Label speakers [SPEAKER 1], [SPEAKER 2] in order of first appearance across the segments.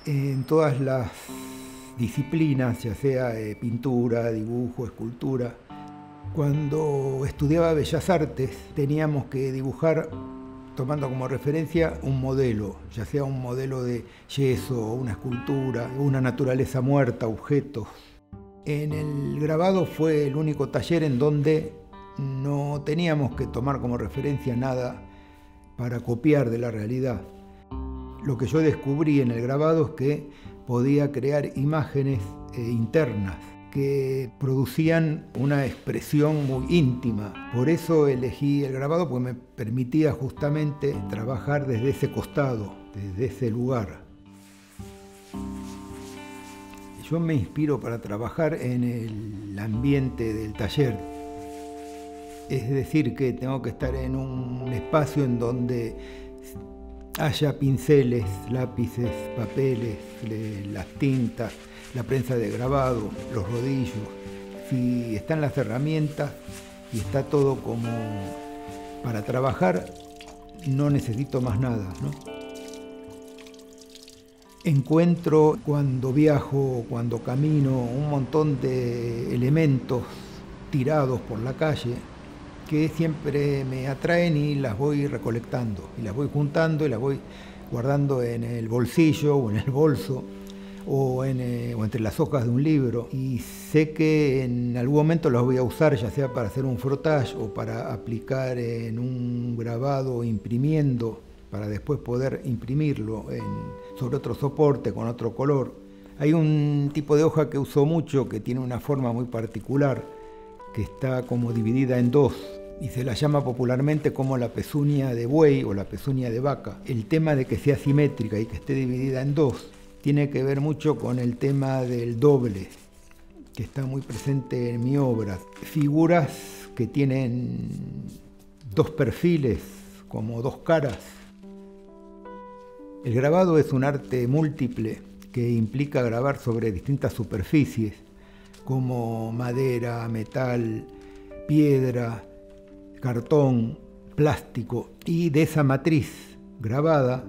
[SPEAKER 1] en todas las disciplinas, ya sea pintura, dibujo, escultura. Cuando estudiaba Bellas Artes teníamos que dibujar tomando como referencia un modelo, ya sea un modelo de yeso, una escultura, una naturaleza muerta, objetos. En el grabado fue el único taller en donde no teníamos que tomar como referencia nada para copiar de la realidad. Lo que yo descubrí en el grabado es que podía crear imágenes internas que producían una expresión muy íntima. Por eso elegí el grabado, porque me permitía justamente trabajar desde ese costado, desde ese lugar. Yo me inspiro para trabajar en el ambiente del taller. Es decir, que tengo que estar en un espacio en donde haya pinceles, lápices, papeles, las tintas, la prensa de grabado, los rodillos. Si están las herramientas y está todo como para trabajar, no necesito más nada, ¿no? Encuentro cuando viajo, cuando camino, un montón de elementos tirados por la calle que siempre me atraen y las voy recolectando, y las voy juntando y las voy guardando en el bolsillo o en el bolso o entre las hojas de un libro. Y sé que en algún momento las voy a usar, ya sea para hacer un frottage o para aplicar en un grabado imprimiendo, para después poder imprimirlo sobre otro soporte con otro color. Hay un tipo de hoja que uso mucho que tiene una forma muy particular, que está como dividida en dos y se la llama popularmente como la pezuña de buey o la pezuña de vaca. El tema de que sea simétrica y que esté dividida en dos tiene que ver mucho con el tema del doble, que está muy presente en mi obra. Figuras que tienen dos perfiles, como dos caras. El grabado es un arte múltiple que implica grabar sobre distintas superficies, como madera, metal, piedra, cartón, plástico, y de esa matriz grabada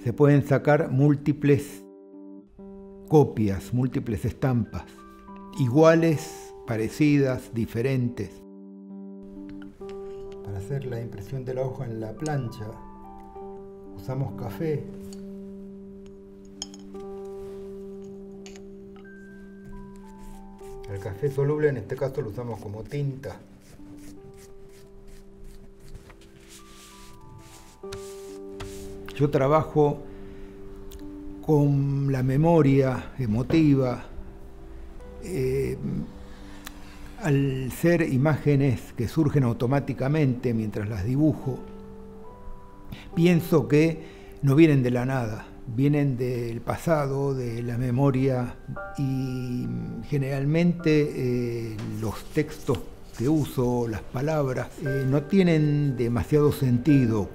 [SPEAKER 1] se pueden sacar múltiples copias, múltiples estampas, iguales, parecidas, diferentes. Para hacer la impresión de la hoja en la plancha usamos café. El café soluble en este caso lo usamos como tinta. Yo trabajo con la memoria emotiva. Al ser imágenes que surgen automáticamente mientras las dibujo, pienso que no vienen de la nada, vienen del pasado, de la memoria, y generalmente los textos que uso, las palabras, no tienen demasiado sentido,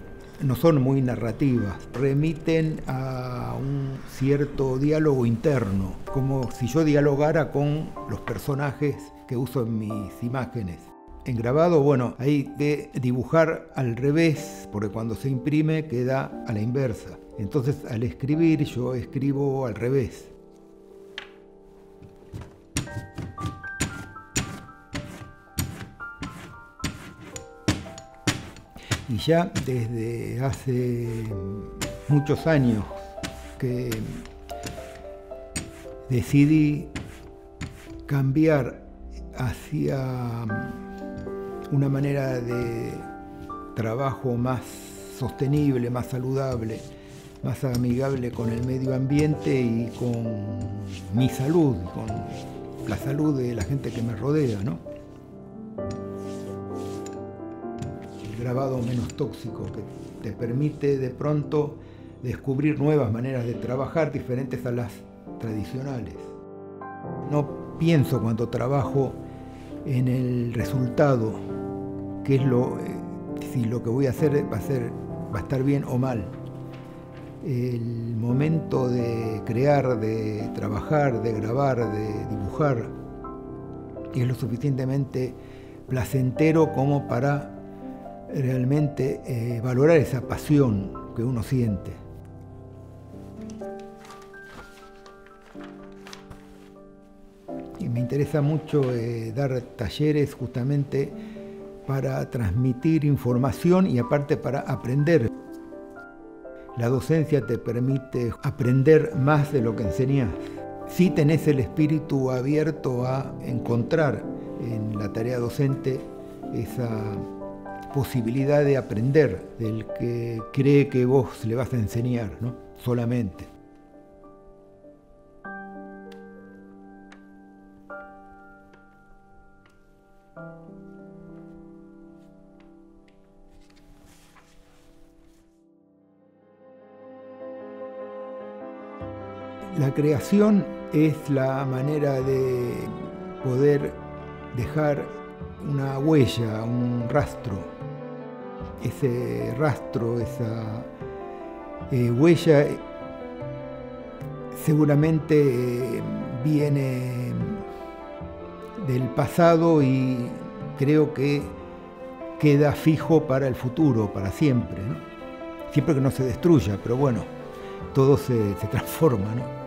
[SPEAKER 1] no son muy narrativas, remiten a un cierto diálogo interno, como si yo dialogara con los personajes que uso en mis imágenes. En grabado, bueno, hay que dibujar al revés, porque cuando se imprime queda a la inversa. Entonces, al escribir, yo escribo al revés. Y ya desde hace muchos años que decidí cambiar hacia una manera de trabajo más sostenible, más saludable, más amigable con el medio ambiente y con mi salud, con la salud de la gente que me rodea, ¿no? El grabado menos tóxico, que te permite de pronto descubrir nuevas maneras de trabajar diferentes a las tradicionales. No pienso cuando trabajo en el resultado, qué es si lo que voy a hacer va a estar bien o mal. El momento de crear, de trabajar, de grabar, de dibujar es lo suficientemente placentero como para realmente valorar esa pasión que uno siente. interesa mucho dar talleres justamente para transmitir información y aparte para aprender. La docencia te permite aprender más de lo que enseñás. Si tenés el espíritu abierto a encontrar en la tarea docente esa posibilidad de aprender del que cree que vos le vas a enseñar, ¿no? Solamente. La creación es la manera de poder dejar una huella, un rastro. Ese rastro, esa huella seguramente viene del pasado y creo que queda fijo para el futuro, para siempre, ¿no? Siempre que no se destruya, pero bueno, todo se transforma, ¿no?